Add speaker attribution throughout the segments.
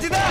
Speaker 1: अर्चिता!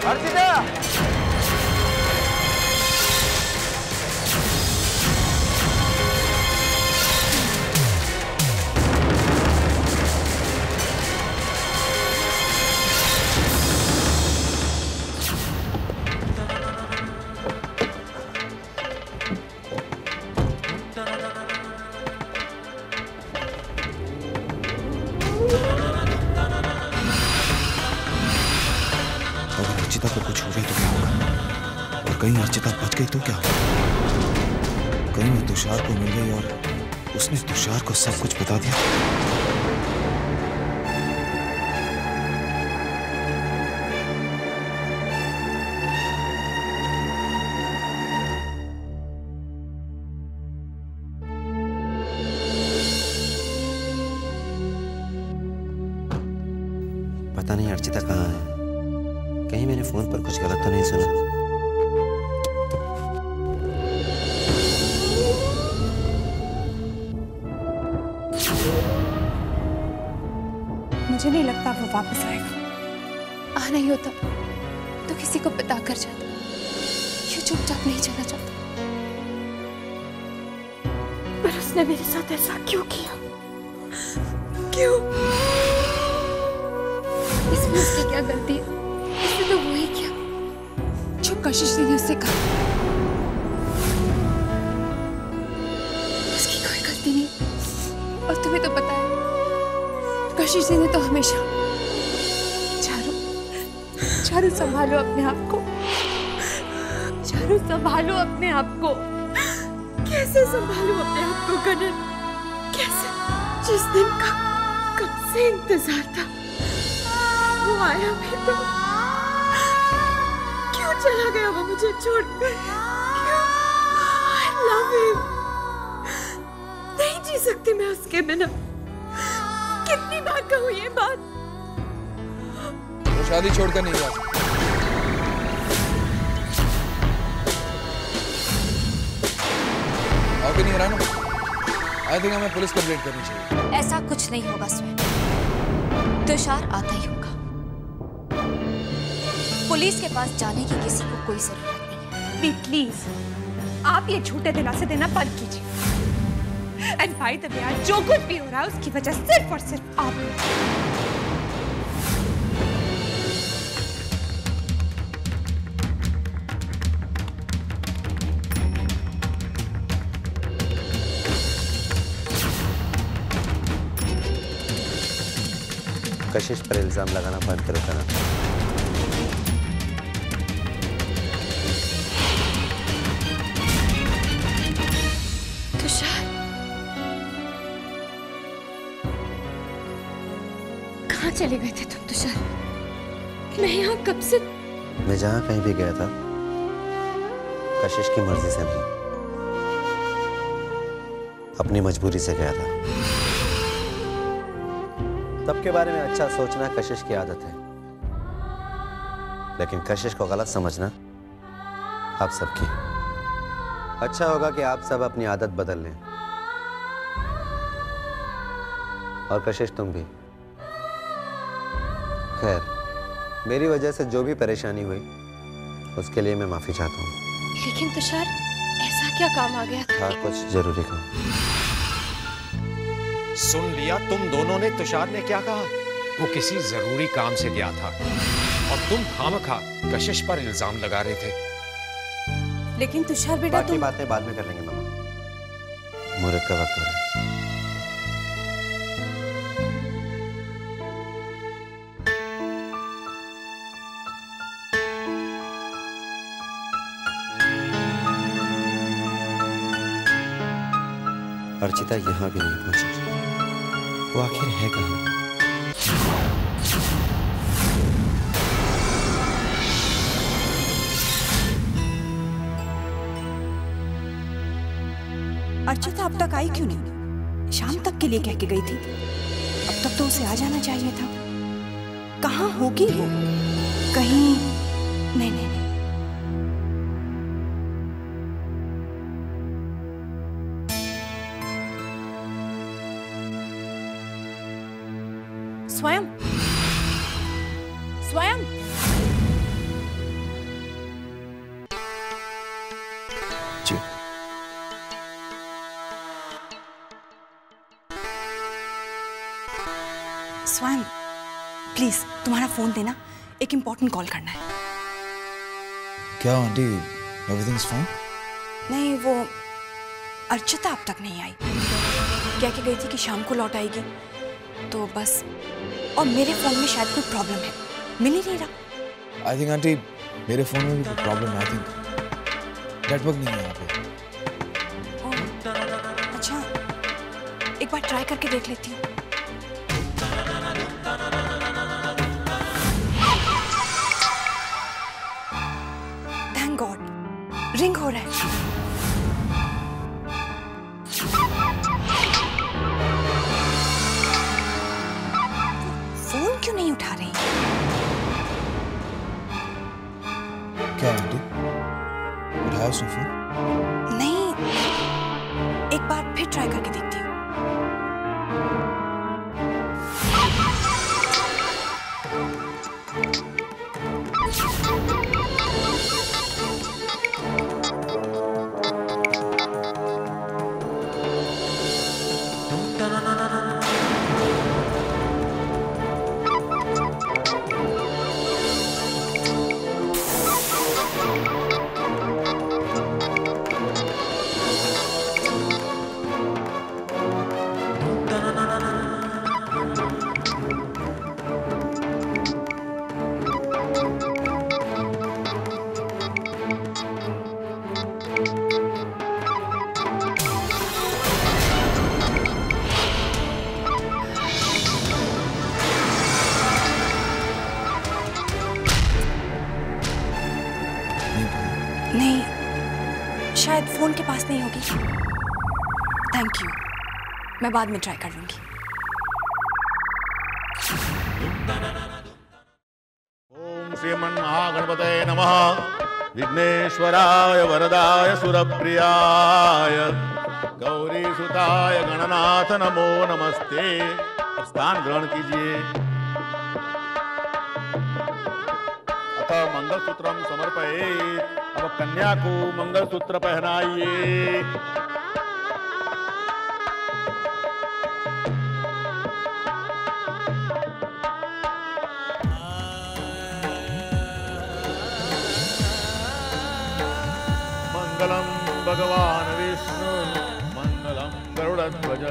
Speaker 1: अर्चिता!
Speaker 2: अर्चिता को कुछ हो गई तो क्या होगा? और कहीं अर्चिता बच गई तो क्या होगा? कहीं वो तुषार को मिल गई और उसने तुषार को सब कुछ बता दिया। पता नहीं अर्चिता कहाँ है। कहीं मैंने फोन पर कुछ गलत तो नहीं सुना।
Speaker 3: मुझे नहीं लगता वो वापस आएगा।
Speaker 4: आना ही होता तो किसी को बता कर जाता। क्यों चुपचाप नहीं चला जाता?
Speaker 3: पर उसने मेरे साथ ऐसा क्यों किया? क्यों?
Speaker 4: इसमें उसकी क्या गलती है? इसने तो वो ही किया जो कशिश ने उससे कहा। उसकी कोई गलती नहीं। और तुम्हें तो पता है कशिश ने तो हमेशा चारू संभालो अपने आप को। चारू संभालो अपने आप को।
Speaker 3: कैसे संभालूं अपने आप को कनन? कैसे? जिस दिन का कब से इंतजार था वो आया भी तो क्यों चला गया वो मुझे छोड़कर? क्यों? I love him. नहीं जी सकती मैं उसके बिना। कितनी बार कहूँ ये बात?
Speaker 1: वो शादी छोड़कर नहीं जा सकती। और भी नहीं रानू, आई थिंक हमें पुलिस कंप्लेंट करनी चाहिए।
Speaker 5: ऐसा कुछ नहीं होगा स्वयं, तुषार आता ही होगा। पुलिस के पास जाने की किसी को कोई जरूरत नहीं है।
Speaker 3: प्लीज आप ये झूठे दिलासे देना बंद कीजिए। एंड बाय द वे आज जो कुछ भी हो रहा है उसकी वजह सिर्फ और सिर्फ आप।
Speaker 2: कशिश पर इल्जाम लगाना बंद करो कनन।
Speaker 4: तुषार, कहाँ चले गए थे तुम तुषार? मैं यहाँ कब से?
Speaker 2: मैं जहाँ कहीं भी गया था कशिश की मर्जी से नहीं, अपनी मजबूरी से गया था। सबके बारे में अच्छा सोचना कशिश की आदत है, लेकिन कशिश को गलत समझना आप सबकी। अच्छा होगा कि आप सब अपनी आदत बदल लें। और कशिश तुम भी। खैर, मेरी वजह से जो भी परेशानी हुई उसके लिए मैं माफी चाहता हूँ।
Speaker 4: लेकिन तुषार, ऐसा क्या काम आ गया था?
Speaker 2: कुछ जरूरी काम।
Speaker 6: सुन लिया तुम दोनों ने तुषार ने क्या कहा? वो किसी जरूरी काम से गया था और तुम खामखा कशिश पर इल्जाम लगा रहे थे।
Speaker 3: लेकिन तुषार बेटा,
Speaker 2: बाकी बातें बाद में कर लेंगे मामा, मुहूर्त का वक्त हो रहा है। अर्चिता यहाँ भी नहीं पहुंची। वो आखिर है कहाँ?
Speaker 3: अर्चिता अब तक आई क्यों नहीं? शाम तक के लिए कह के गई थी।
Speaker 7: तब तो उसे आ जाना चाहिए था। कहाँ होगी वो? कहीं नहीं नहीं नहीं। स्वयं स्वयं
Speaker 2: जी
Speaker 7: स्वयं प्लीज तुम्हारा फोन देना, एक इंपॉर्टेंट कॉल करना है।
Speaker 2: क्या आंटी, एवरीथिंग इज फाइन?
Speaker 7: नहीं, वो अर्चिता अब तक नहीं आई। कह के गई थी कि शाम को लौट आएगी, तो बस। और मेरे फोन में शायद कोई प्रॉब्लम है, मिल ही नहीं रहा।
Speaker 2: आई थिंक आंटी मेरे फोन में भी कोई प्रॉब्लम है। आई थिंक नेटवर्क नहीं है यहाँ पे।
Speaker 7: ओह, अच्छा, एक बार ट्राई करके देख लेती हूँ। थैंक गॉड, रिंग हो रहा है। फोन क्यों नहीं उठा रही?
Speaker 2: क्या आंटी, उठाया उसने फोन?
Speaker 7: नहीं, एक बार फिर ट्राई करके देखती हूँ। नहीं, शायद फोन के पास नहीं होगी। थैंक यू, मैं बाद में ट्राई कर लूंगी।
Speaker 8: ओम श्रीमन्महागणपतये नमः। विघ्नेश्वराय वरदाय सुरप्रियाय गौरीसुताय गणनाथ नमो नमस्ते। स्थान ग्रहण कीजिए। अतः मंगलसूत्रम समर्पयेत्। अब कन्या को मंगलसूत्र पहनाइए। मंगलम भगवान विष्णु मंगलम गरुड़ध्वज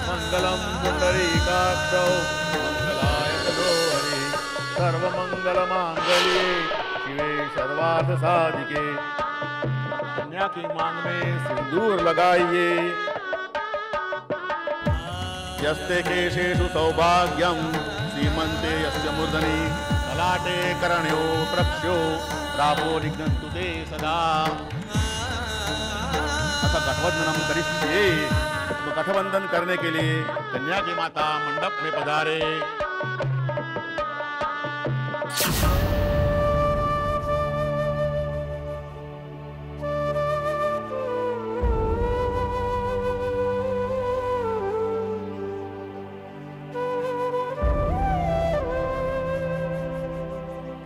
Speaker 8: मंगलम पुंडरीकाक्षौ मंगलाय तनोहरि सर्वमंगल मांगल्ये शिवे सर्वार्थ साधिके। कन्या की मांग में सिंदूर लगाइए। यस्ते केशेषु सौभाग्यम सीमंते यस्य मूर्धनि ललाटे कर्ण्यो प्रक्षो रापो निघ्नन्तु ते सदा। अतः गठबंधनम करिष्ये। तो गठबंधन करने के लिए कन्या की माता मंडप में पधारे।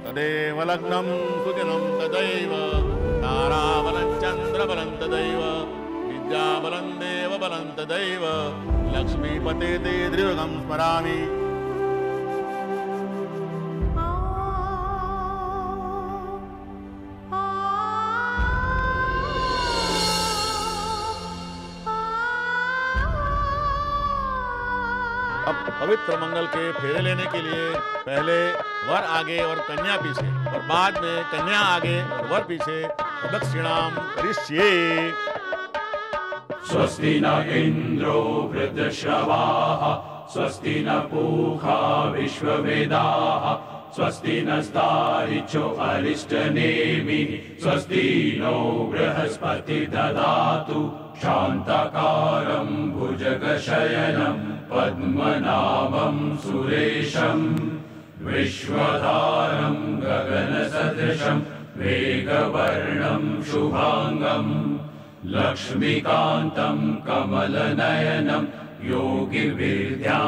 Speaker 8: तदेव लग्नं सुदिनं तदैव ताराबलं चन्द्रबलं तदैव विद्याबलं देवबलं तदैव लक्ष्मीपते ते दृढं स्मरामि। अब पवित्र मंगल के फेरे लेने के लिए पहले वर आगे और कन्या पीछे, और बाद में कन्या आगे और वर पीछे प्रदक्षिणाम करिष्ये।
Speaker 9: स्वस्ति न इंद्रो वृद्धश्रवाः स्वस्ति न पूषा विश्ववेदाः स्वस्ति नस्तारिचो अरिष्टनेमिः स्वस्ति नो बृहस्पति ददातु शान्ताकारं भुजगशयनं पद्मनाभं सुरेशं विश्वधारं गगनसदृशं मेघवर्णं शुभांगं लक्ष्मीकान्तं कमलनयनं योगिभिर्ध्यानगम्यम्।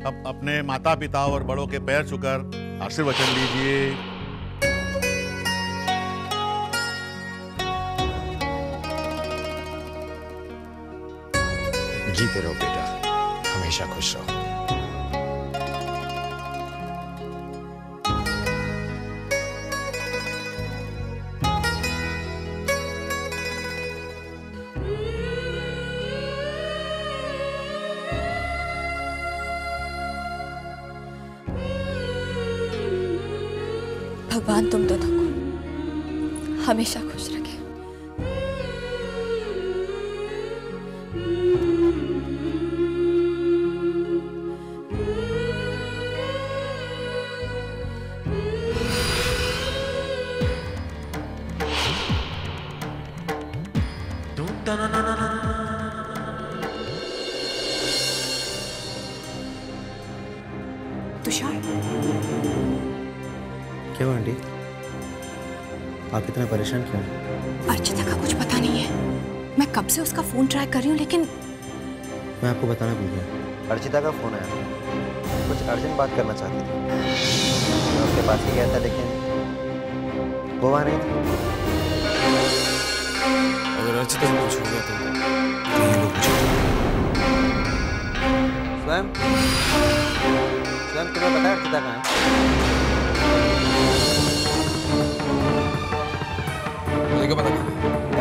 Speaker 8: अब अपने माता पिता और बड़ों के पैर छूकर आशीर्वचन लीजिए।
Speaker 6: जीते रहो बेटा, हमेशा खुश रहो।
Speaker 5: भगवान तुम दोनों को हमेशा खुश रखे।
Speaker 7: तुषार,
Speaker 2: क्यों आंटी, आप इतना परेशान क्यों हैं?
Speaker 7: अर्चिता का कुछ पता नहीं है। मैं कब से उसका फोन ट्राई कर रही हूँ लेकिन
Speaker 2: मैं आपको बताना भूल गया, अर्चिता का फोन आया, कुछ अर्जेंट बात करना चाहती थी। मैं उसके पास ही गया था लेकिन वो वहाँ नहीं थी।
Speaker 1: अगर अर्चिता को कुछ हो गया तो ये लोग कुछ
Speaker 2: स्वयं तुम्हें पता है अर्चिता कहाँ है?
Speaker 1: मुझे क्या पता?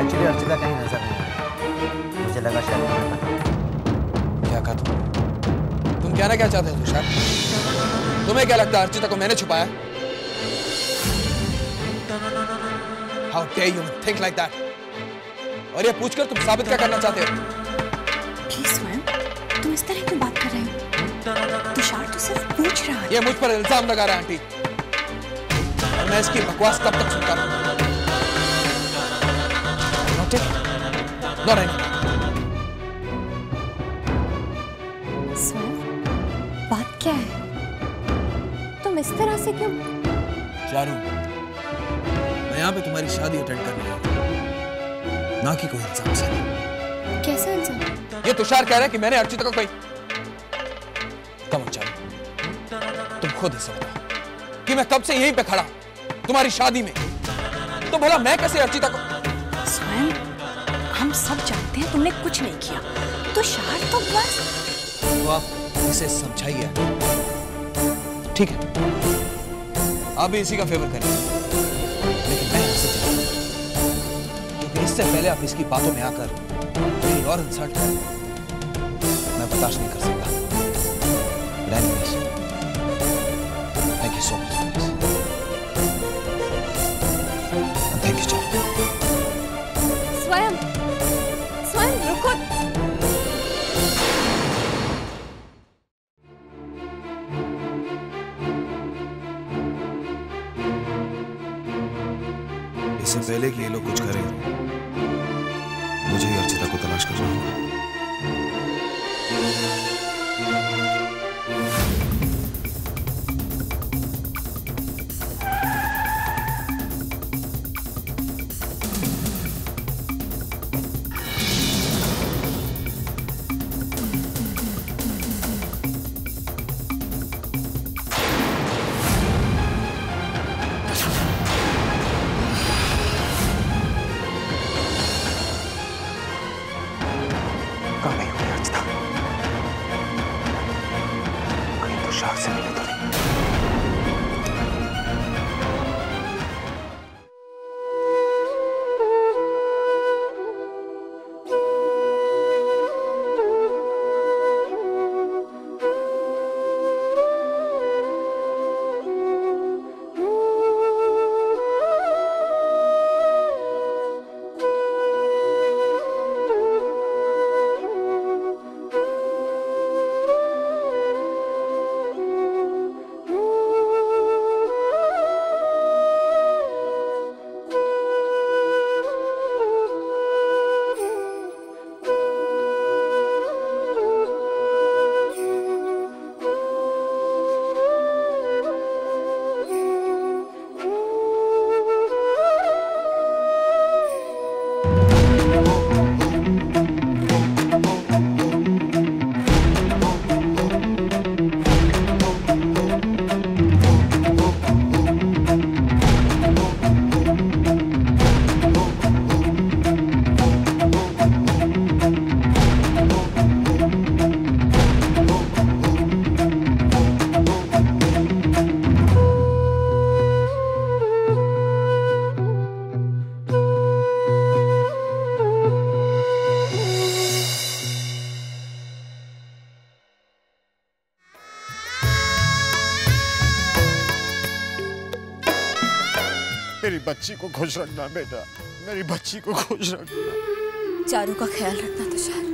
Speaker 2: एक्चुअली अर्चिता कहीं नजर नहीं आई, मुझे लगा शायद तुम्हें पता।
Speaker 1: क्या कहा तुम कहना क्या चाहते हो तुषार? तुम्हें क्या लगता है अर्चिता को मैंने छुपाया? How dare you think like that? और ये पूछकर तुम साबित क्या करना चाहते हो?
Speaker 7: प्लीज स्वयं, तुम इस तरह क्यों बात कर रहे हो? तुषार तो सिर्फ पूछ रहा है।
Speaker 1: ये मुझ पर इल्जाम लगा रहा है आंटी, और मैं इसकी बकवास कब तक सुनता रहूंगा?
Speaker 5: स्वयं, बात क्या है? तुम इस तरह से क्यों?
Speaker 1: चारू, मैं यहाँ पे तुम्हारी शादी अटेंड करने आया हूँ, ना कि कोई इल्जाम से।
Speaker 5: कैसा इल्जाम?
Speaker 1: ये तुषार कह रहा है कि मैंने अर्चिता को कोई चारू, तुम खुद ऐसा बताओ कि मैं कब से यहीं पे खड़ा तुम्हारी शादी में, तो भला मैं कैसे अर्चिता को?
Speaker 7: स्वयं, हम सब जानते हैं तुमने कुछ नहीं किया। तुषार तो बस
Speaker 1: वाह, इसे समझाइए। ठीक है, आप भी इसी का फेवर करें, लेकिन मैं आपसे चाहता हूं, क्योंकि इससे पहले आप इसकी बातों में आकर मेरी और इंसल्ट करें, मैं बर्दाश्त नहीं कर सकता। Thank you so much for this. And thank you, John.
Speaker 5: स्वयं, स्वयं रुको।
Speaker 2: इससे पहले कि ये लोग कुछ करें, मुझे ही अर्चिता को तलाश करना होगा।
Speaker 8: मेरी बच्ची को खुश रखना बेटा, मेरी बच्ची को खुश रखना।
Speaker 7: चारू का ख्याल रखना तुषार।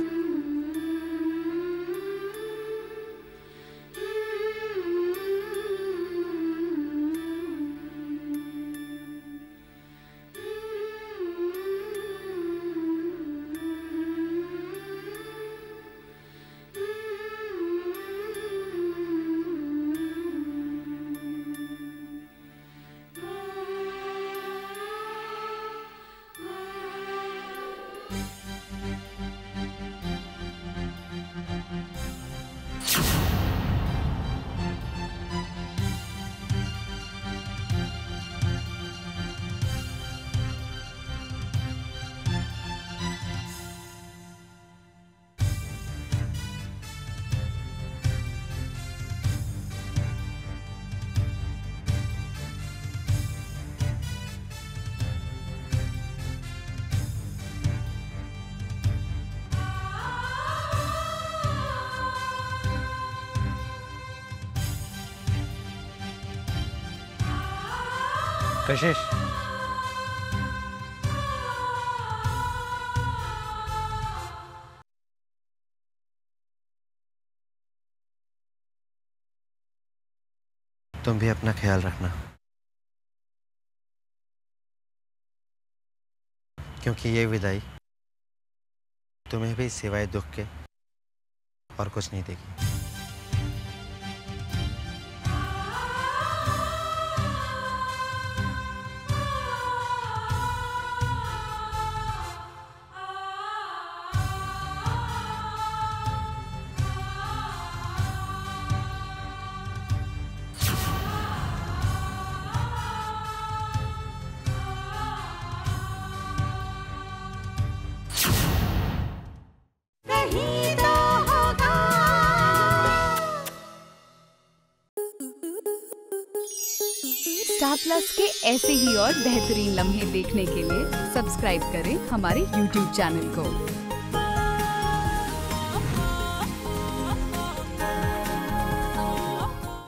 Speaker 6: कशिश,
Speaker 10: तुम भी अपना ख्याल रखना, क्योंकि ये विदाई तुम्हें भी सिवाय दुख के और कुछ नहीं देगी।
Speaker 11: स्टार प्लस के ऐसे ही और बेहतरीन लम्हे देखने के लिए सब्सक्राइब करें हमारे YouTube चैनल को।